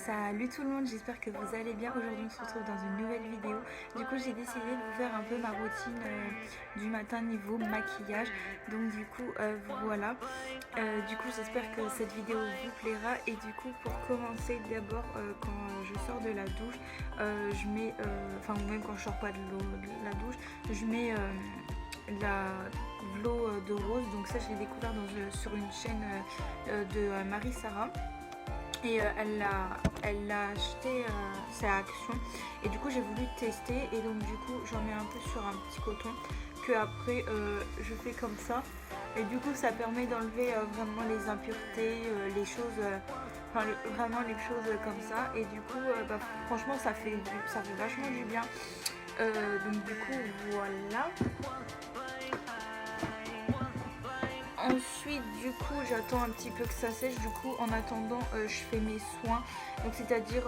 Salut tout le monde, j'espère que vous allez bien. Aujourd'hui on se retrouve dans une nouvelle vidéo. Du coup j'ai décidé de vous faire un peu ma routine du matin niveau maquillage. Donc du coup voilà. Du coup j'espère que cette vidéo vous plaira. Et du coup pour commencer d'abord quand je sors de la douche, je mets, enfin ou même quand je sors pas de la douche, je mets de l'eau de rose. Donc ça je l'ai découvert sur une chaîne de Marie-Sarah. Et elle l'a acheté, c'est à Action. Et du coup j'ai voulu tester. Et donc du coup j'en mets un peu sur un petit coton. Que après je fais comme ça. Et du coup ça permet d'enlever vraiment les impuretés, les choses, vraiment les choses comme ça. Et du coup franchement ça fait vachement du bien. Donc du coup voilà. Ensuite du coup j'attends un petit peu que ça sèche. Du coup en attendant je fais mes soins. Donc c'est à dire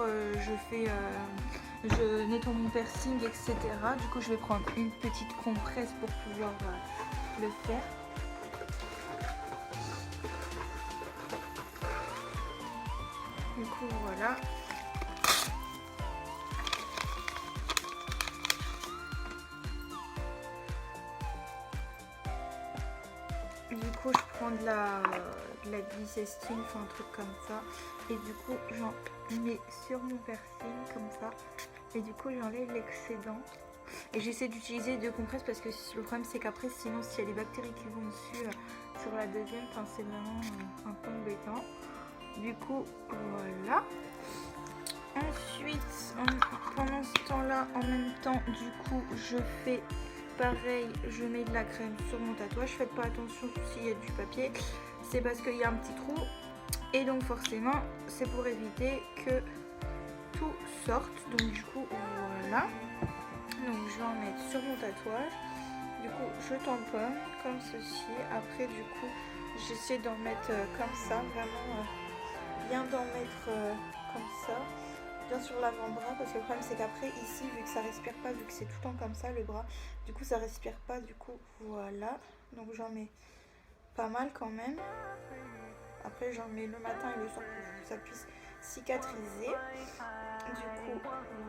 je nettoie mon piercing, etc. Du coup je vais prendre une petite compresse pour pouvoir le faire. Du coup voilà. Du coup je prends de la glycestine, enfin un truc comme ça. Et du coup j'en mets sur mon piercing comme ça. Et du coup j'enlève l'excédent. Et j'essaie d'utiliser deux compresses parce que le problème c'est qu'après sinon s'il y a des bactéries qui vont dessus sur la deuxième, enfin c'est vraiment un peu embêtant. Du coup voilà. Ensuite pendant ce temps là en même temps du coup je fais pareil, je mets de la crème sur mon tatouage. Faites pas attention s'il y a du papier, c'est parce qu'il y a un petit trou. Et donc forcément c'est pour éviter que tout sorte. Donc du coup voilà. Donc je vais en mettre sur mon tatouage. Du coup je tamponne comme ceci. Après du coup j'essaie d'en mettre comme ça. Vraiment bien d'en mettre comme ça. Bien sur l'avant-bras. Parce que le problème c'est qu'après ici vu que ça respire pas, vu que c'est tout le temps comme ça le bras, du coup ça respire pas. Du coup voilà. Donc j'en mets pas mal quand même. Après j'en mets le matin et le soir pour que ça puisse cicatriser. Du coup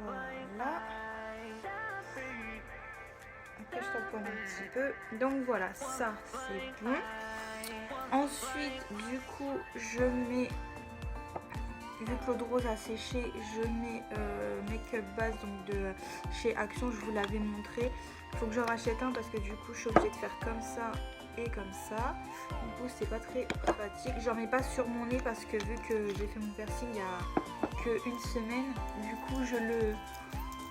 voilà. Après je tamponne un petit peu. Donc voilà, ça c'est bon. Ensuite du coup je mets, vu que l'eau de rose a séché, je mets Make-up Base donc de chez Action. Je vous l'avais montré. Il faut que j'en rachète un parce que du coup je suis obligée de faire comme ça et comme ça. Du coup c'est pas très pratique. J'en mets pas sur mon nez parce que vu que j'ai fait mon piercing il y a qu'une semaine, du coup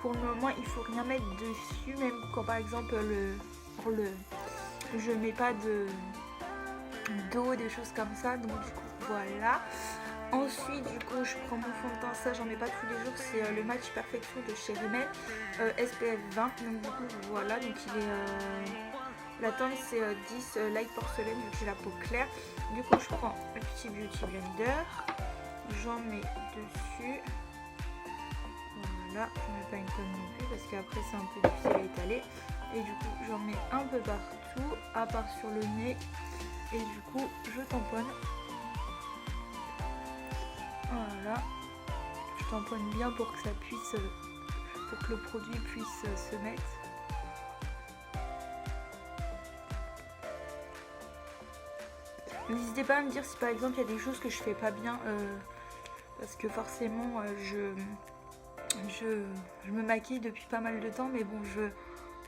pour le moment il faut rien mettre dessus. Même quand par exemple je mets pas d'eau, des choses comme ça. Donc du coup voilà. Ensuite du coup je prends mon fond de teint, ça j'en mets pas tous les jours, c'est le Match Perfection de chez Rimmel, SPF 20. Donc du coup voilà, donc il est la teinte c'est 10 Light Porcelaine vu que j'ai la peau claire. Du coup je prends le petit Beauty Blender, j'en mets dessus. Voilà, je mets pas une tonne non plus parce qu'après c'est un peu difficile à étaler. Et du coup j'en mets un peu partout, à part sur le nez. Et du coup je tamponne. Voilà, je tamponne bien pour que ça puisse, pour que le produit puisse se mettre. N'hésitez pas à me dire si par exemple il y a des choses que je fais pas bien, parce que forcément je me maquille depuis pas mal de temps, mais bon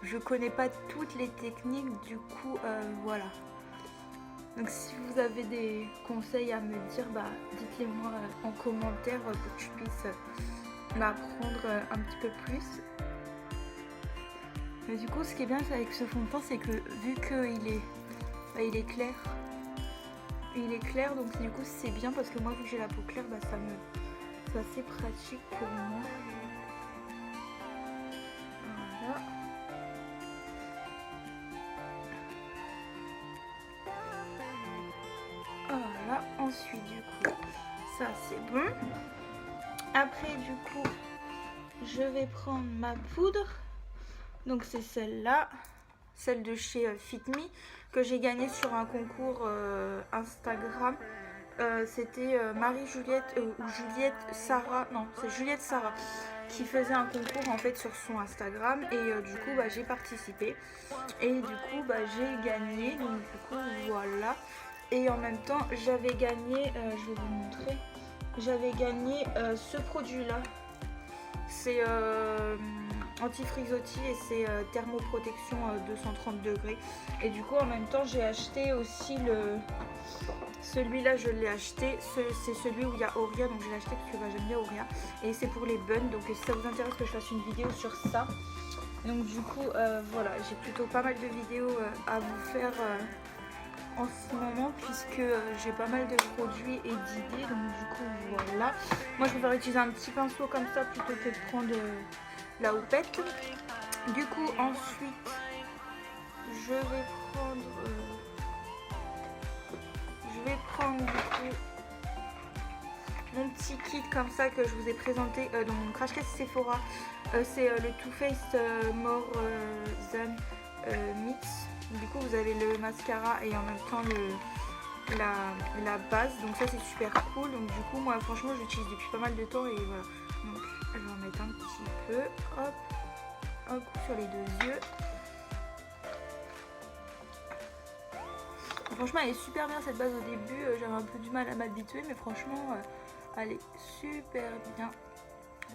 je connais pas toutes les techniques, du coup voilà. Donc si vous avez des conseils à me dire, dites-les moi en commentaire pour que je puisse m'apprendre un petit peu plus. Mais du coup ce qui est bien avec ce fond de teint c'est que vu qu'il est, il est clair. Il est clair, donc du coup c'est bien parce que moi vu que j'ai la peau claire, c'est assez pratique pour moi. Voilà. Voilà, ensuite du coup ça c'est bon. Après du coup je vais prendre ma poudre. Donc c'est celle-là, celle de chez Fit Me, que j'ai gagnée sur un concours Instagram c'était Marie-Juliette ou Juliette Sarah, non c'est Juliette Sarah qui faisait un concours en fait sur son Instagram et du coup bah, j'ai participé et du coup bah, j'ai gagné, donc du coup voilà. Et en même temps j'avais gagné, je vais vous montrer, j'avais gagné ce produit là, c'est anti-frisottis et c'est thermoprotection 230 degrés. Et du coup en même temps j'ai acheté aussi celui-là, je l'ai acheté, c'est celui où il y a Oria, donc je l'ai acheté parce que bah, j'aime bien Oria. Et c'est pour les buns, donc si ça vous intéresse que je fasse une vidéo sur ça. Donc du coup voilà, j'ai plutôt pas mal de vidéos à vous faire en ce moment puisque j'ai pas mal de produits et d'idées, donc du coup voilà. Moi je préfère utiliser un petit pinceau comme ça plutôt que de prendre la houppette. Du coup ensuite je vais prendre du coup mon petit kit comme ça que je vous ai présenté dans mon crash test Sephora. C'est le Too Faced More Than Mix. Du coup vous avez le mascara et en même temps la base, donc ça c'est super cool. Donc du coup moi franchement je l'utilise depuis pas mal de temps et voilà. Donc je vais en mettre un petit peu, hop, un coup sur les deux yeux. Franchement elle est super bien cette base au début, j'avais un peu du mal à m'habituer mais franchement elle est super bien.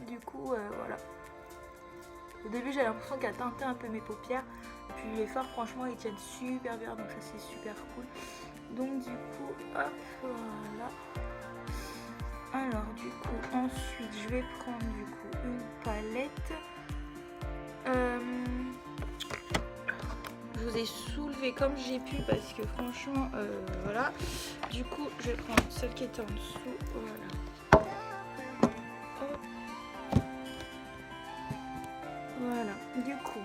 Du coup voilà. Au début j'avais l'impression qu'elle teintait un peu mes paupières. Et puis les fards franchement ils tiennent super bien, donc ça c'est super cool. Donc du coup hop voilà. Alors du coup ensuite je vais prendre du coup une palette. Je vous ai soulevé comme j'ai pu parce que franchement voilà. Du coup je vais prendre celle qui était en dessous, voilà. Hop. Voilà, du coup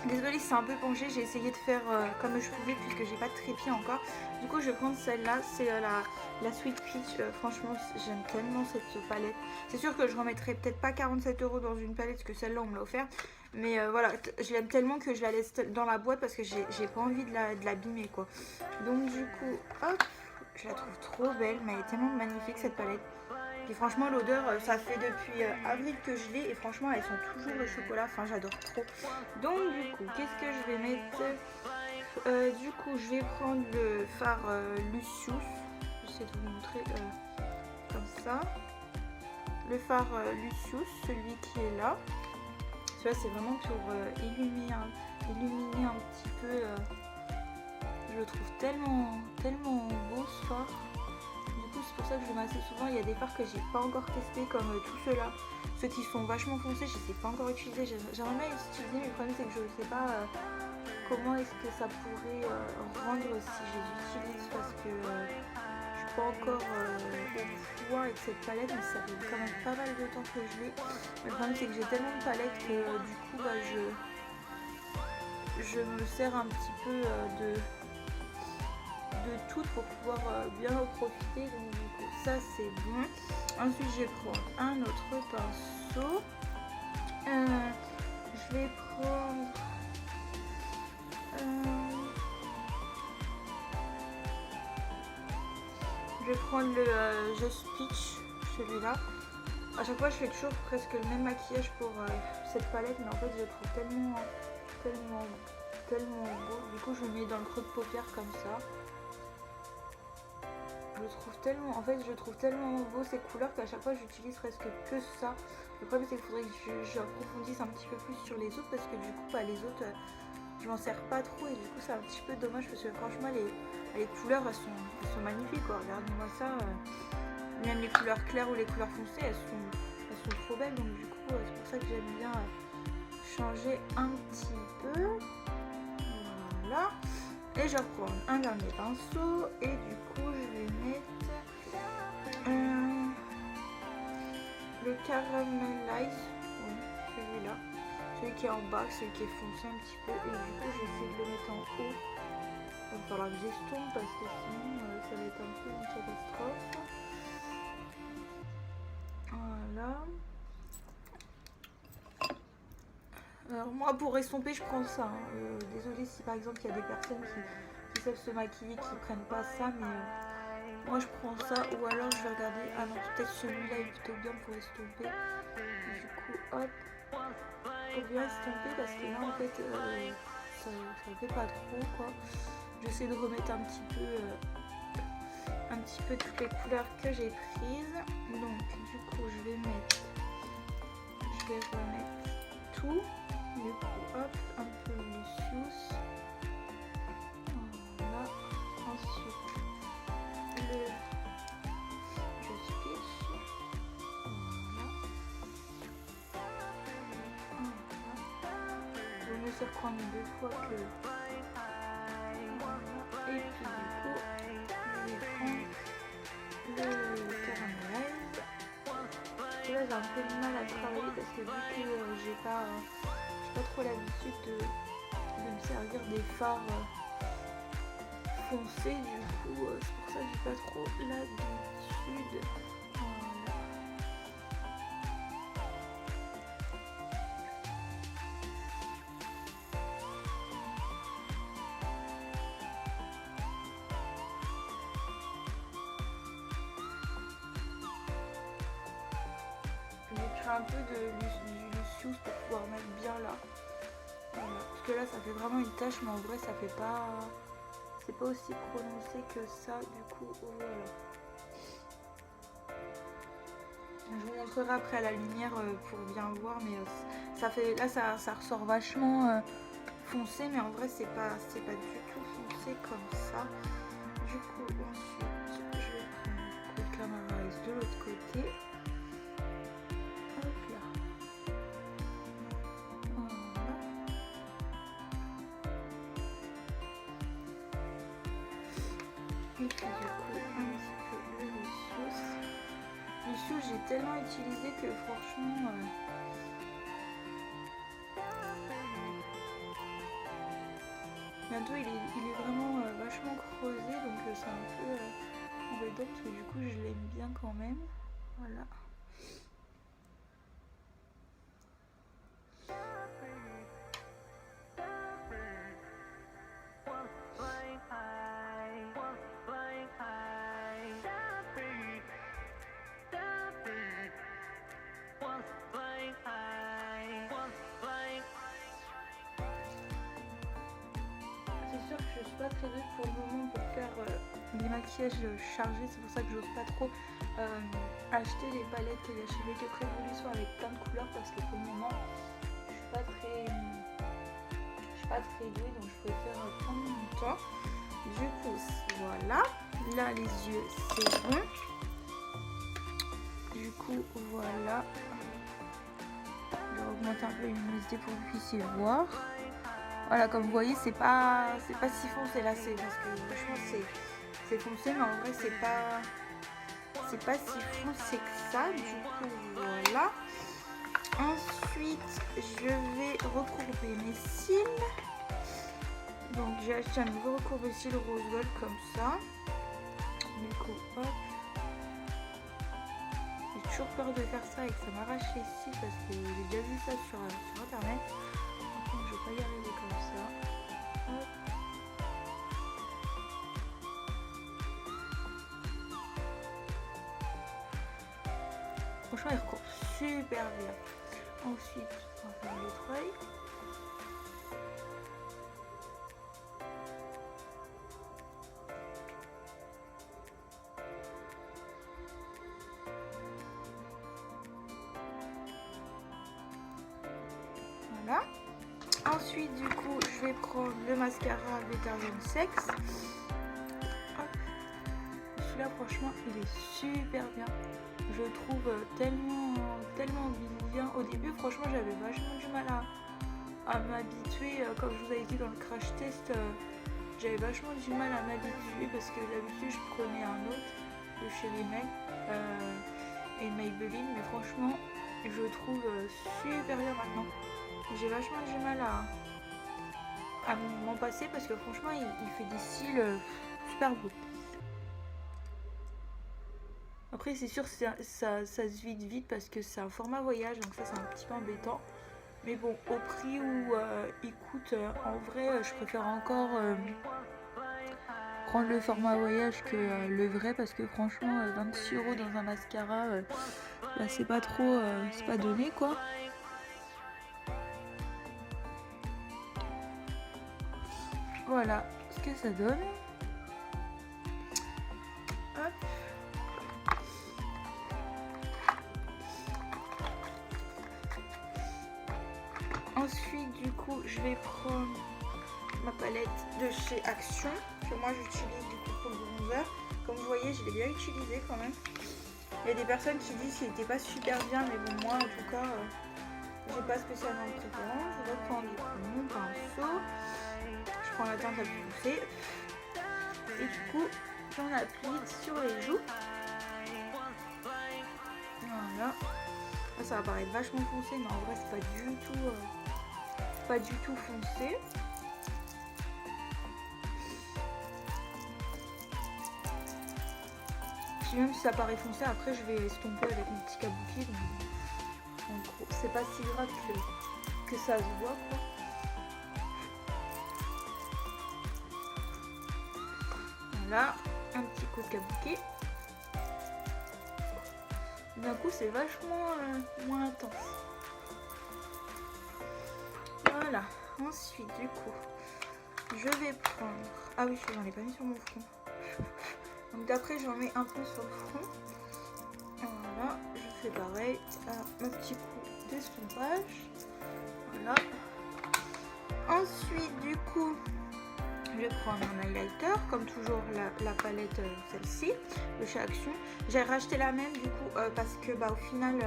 désolée si c'est un peu penché, j'ai essayé de faire comme je pouvais puisque j'ai pas de trépied encore. Du coup je vais prendre celle-là, c'est la Sweet Peach. Franchement j'aime tellement cette palette. C'est sûr que je remettrai peut-être pas 47 € dans une palette parce que celle-là on me l'a offert. Mais voilà, je l'aime tellement que je la laisse dans la boîte parce que j'ai pas envie de l'abîmer quoi. Donc du coup, hop, je la trouve trop belle, mais elle est tellement magnifique cette palette. Et franchement l'odeur, ça fait depuis avril que je l'ai et franchement elles sont toujours le chocolat, enfin j'adore trop. Donc du coup qu'est-ce que je vais mettre du coup je vais prendre le fard Lucius. J'essaie de vous montrer comme ça. Le fard Lucius, celui qui est là. Celui-là c'est vraiment pour illuminer un petit peu. Je le trouve tellement beau ce fard. Du coup c'est pour ça que je le mets assez souvent. Il y a des fards que j'ai pas encore testé comme tous ceux-là. Ceux qui sont vachement foncés, je ne sais pas encore utiliser. J'aimerais bien les utiliser, mais le problème c'est que je ne sais pas comment est-ce que ça pourrait rendre si je les utilise parce que je suis pas encore au point avec cette palette, mais ça fait quand même pas mal de temps que je l'ai. Le problème c'est que j'ai tellement de palettes que du coup bah, je me sers un petit peu de toutes pour pouvoir bien en profiter. Donc du coup ça c'est bon. Ensuite je vais prendre un autre pinceau. Je vais prendre le Just Peach, celui-là. À chaque fois je fais toujours presque le même maquillage pour cette palette, mais en fait je le trouve tellement beau. Du coup je le mets dans le creux de paupière comme ça. Je le trouve tellement beau ces couleurs qu'à chaque fois j'utilise presque que ça. Le problème c'est qu'il faudrait que j'approfondisse un petit peu plus sur les autres parce que du coup bah, les autres je m'en sers pas trop et du coup c'est un petit peu dommage parce que franchement les couleurs elles sont magnifiques quoi. Regardez-moi ça, même les couleurs claires ou les couleurs foncées elles sont trop belles, donc du coup c'est pour ça que j'aime bien changer un petit peu. Voilà. Et je reprends un dernier pinceau et du coup je vais mettre le Caramelize, celui-là, celui qui est en bas, celui qui est foncé un petit peu, et du coup j'essaie de le mettre en haut. Il va falloir que j'estompe parce que sinon ça va être un peu une catastrophe. Voilà. Alors moi pour estomper je prends ça, hein. Désolée si par exemple il y a des personnes qui savent se maquiller, qui prennent pas ça, mais Moi je prends ça ou alors je vais regarder. Ah non, peut-être celui-là est plutôt bien pour estomper. Du coup, hop, pour bien estomper parce que là en fait ça fait pas trop quoi. J'essaie de remettre un petit peu toutes les couleurs que j'ai prises. Donc du coup je vais remettre tout. Du coup hop, un peu Lucius. Voilà. Ensuite le Just Peach. Je vais me faire prendre 2 fois que. Et puis du coup, je vais prendre le Caramelize. Là j'ai un peu de mal à travailler parce que vu que j'ai pas trop l'habitude de me servir des fards foncés, du coup c'est pour ça que j'ai pas trop l'habitude. Un peu du Lucius pour pouvoir mettre bien là. Voilà. Parce que là ça fait vraiment une tache, mais en vrai ça fait pas. C'est pas aussi prononcé que ça, du coup voilà. Je vous montrerai après à la lumière pour bien voir, mais ça fait. Là ça ressort vachement foncé, mais en vrai c'est pas du tout foncé comme ça. Du coup ensuite je vais prendre le Caramelize de l'autre côté. Et puis du coup un petit peu le Lucius. Lucius j'ai tellement utilisé que franchement bientôt il est vraiment vachement creusé, donc c'est un peu embêtant parce que du coup je l'aime bien quand même. Voilà. Je suis pas très douée pour le moment pour faire des maquillages chargés, c'est pour ça que j'ose pas trop acheter les palettes qu'il y a chez Makeup Revolution avec plein de couleurs parce que pour le moment je suis pas très douée, donc je préfère prendre mon temps. Du coup voilà, là les yeux c'est bon. Du coup voilà, je vais augmenter un peu la luminosité pour que vous puissiez voir. Voilà, comme vous voyez, c'est pas si foncé là, c'est parce que franchement c'est foncé, mais en vrai c'est pas si foncé que ça. Du coup voilà. Ensuite je vais recourber mes cils. Donc j'ai acheté un nouveau recourbe-cils rose gold comme ça. Du coup hop. J'ai toujours peur de faire ça et que ça m'arrache les cils parce que j'ai déjà vu ça sur internet. Par contre je vais pas y arriver comme ça. Hop. Franchement il recourt super bien. Ensuite on va faire l'autre œil. Voilà. Ensuite du coup je vais prendre le mascara Veterzen Sex. Celui-là franchement il est super bien. Je le trouve tellement bien. Au début franchement j'avais vachement du mal à m'habituer. Comme je vous avais dit dans le crash test, j'avais vachement du mal à m'habituer parce que d'habitude je prenais un autre de chez Rimmel et Maybelline, mais franchement je le trouve super bien maintenant. J'ai vachement du mal à m'en passer parce que franchement il fait des cils super beaux. Après c'est sûr ça se vide vite parce que c'est un format voyage, donc ça c'est un petit peu embêtant. Mais bon, au prix où il coûte, en vrai je préfère encore prendre le format voyage que le vrai, parce que franchement 26 € dans un mascara, bah, c'est pas trop, c'est pas donné quoi. Voilà ce que ça donne. Hop. Ensuite du coup je vais prendre ma palette de chez Action que moi j'utilise du coup pour le bronzer. Comme vous voyez, je l'ai bien utilisé quand même. Il y a des personnes qui disent qu'il n'était pas super bien, mais bon, moi en tout cas j'ai pas spécialement de préférence. Je reprends du coup mon pinceau, je prends la teinte la plus foncée et du coup j'en applique sur les joues. Voilà, ça va paraître vachement foncé, mais en vrai c'est pas du tout foncé. Puis même si ça paraît foncé, après je vais estomper avec mon petit kabuki, donc c'est pas si grave que ça se voit quoi. Voilà, un petit coup de kabuki. D'un coup c'est vachement moins intense. Voilà, ensuite du coup je vais prendre, ah oui j'en ai pas mis sur mon front, donc d'après j'en mets un peu sur le front. Voilà, je fais pareil, un petit coup d'estompage. Voilà, ensuite du coup je vais prendre un highlighter, comme toujours la palette celle-ci de chez Action. J'ai racheté la même du coup parce que bah, au final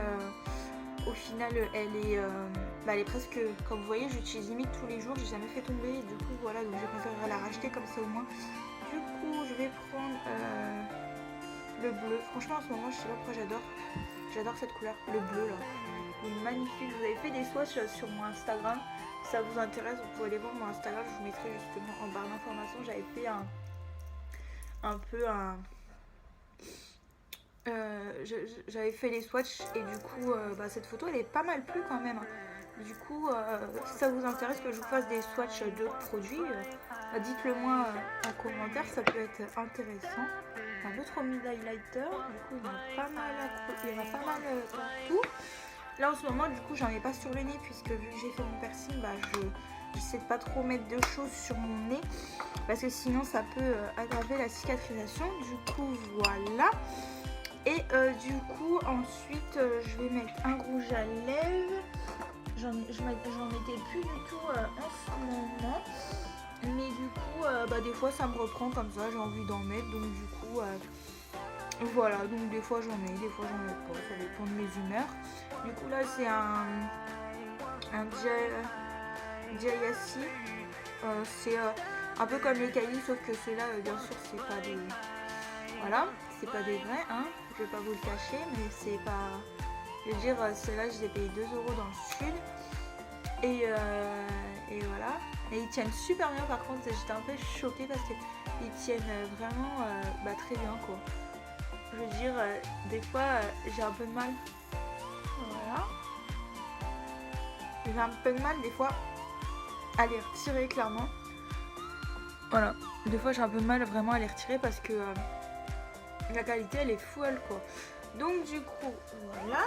elle est presque, comme vous voyez, j'utilise limite tous les jours, j'ai jamais fait tomber, et du coup voilà, donc je préférerais la racheter comme ça au moins. Du coup je vais prendre le bleu. Franchement en ce moment je sais pas pourquoi j'adore cette couleur, le bleu là, il est magnifique. Vous avez fait des swatchs sur mon Instagram, si ça vous intéresse vous pouvez aller voir mon Instagram, je vous mettrai justement en barre d'informations. J'avais fait j'avais fait les swatchs et du coup bah, cette photo elle est pas mal plu quand même. Du coup si ça vous intéresse que je vous fasse des swatchs de produits, dites-le moi en commentaire, ça peut être intéressant. Un peu trop mis d'highlighter, du coup il y en a pas mal partout. Là en ce moment du coup j'en ai pas sur le nez, puisque vu que j'ai fait mon piercing, bah, j'essaie de pas trop mettre de choses sur mon nez parce que sinon ça peut aggraver la cicatrisation. Du coup voilà. Et du coup ensuite je vais mettre un rouge à lèvres. J'en mettais plus du tout en ce moment, mais du coup bah, des fois ça me reprend comme ça, j'ai envie d'en mettre, donc du coup voilà, donc des fois j'en mets, des fois j'en mets pas, ça dépend de mes humeurs. Du coup là c'est un Diayassi, c'est un peu comme les Kylie, sauf que ceux-là bien sûr c'est pas des, voilà, c'est pas des vrais, hein, je vais pas vous le cacher, mais c'est pas, je veux dire, ceux-là je les ai payés 2 € dans le sud, et voilà, et ils tiennent super bien. Par contre j'étais un peu choquée parce qu'ils tiennent vraiment bah, très bien quoi. Je veux dire, des fois j'ai un peu de mal, voilà, j'ai un peu de mal des fois à les retirer clairement, voilà, des fois j'ai un peu de mal vraiment à les retirer parce que la qualité elle est folle quoi. Donc du coup voilà.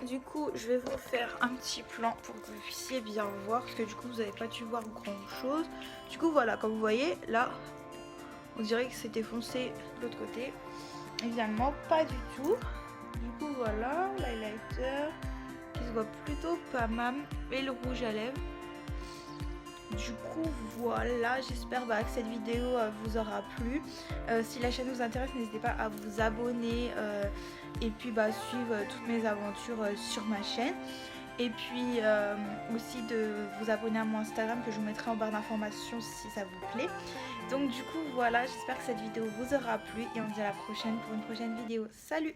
Du coup je vais vous faire un petit plan pour que vous puissiez bien voir, parce que du coup vous n'avez pas dû voir grand chose. Du coup voilà, comme vous voyez là on dirait que c'était foncé de l'autre côté, évidemment pas du tout. Du coup voilà, l'highlighter qui se voit plutôt pas mal et le rouge à lèvres. Du coup voilà, j'espère que cette vidéo vous aura plu. Si la chaîne vous intéresse, n'hésitez pas à vous abonner et puis suivre toutes mes aventures sur ma chaîne. Et puis aussi de vous abonner à mon Instagram que je vous mettrai en barre d'informations si ça vous plaît. Donc du coup voilà, j'espère que cette vidéo vous aura plu et on se dit à la prochaine pour une prochaine vidéo. Salut!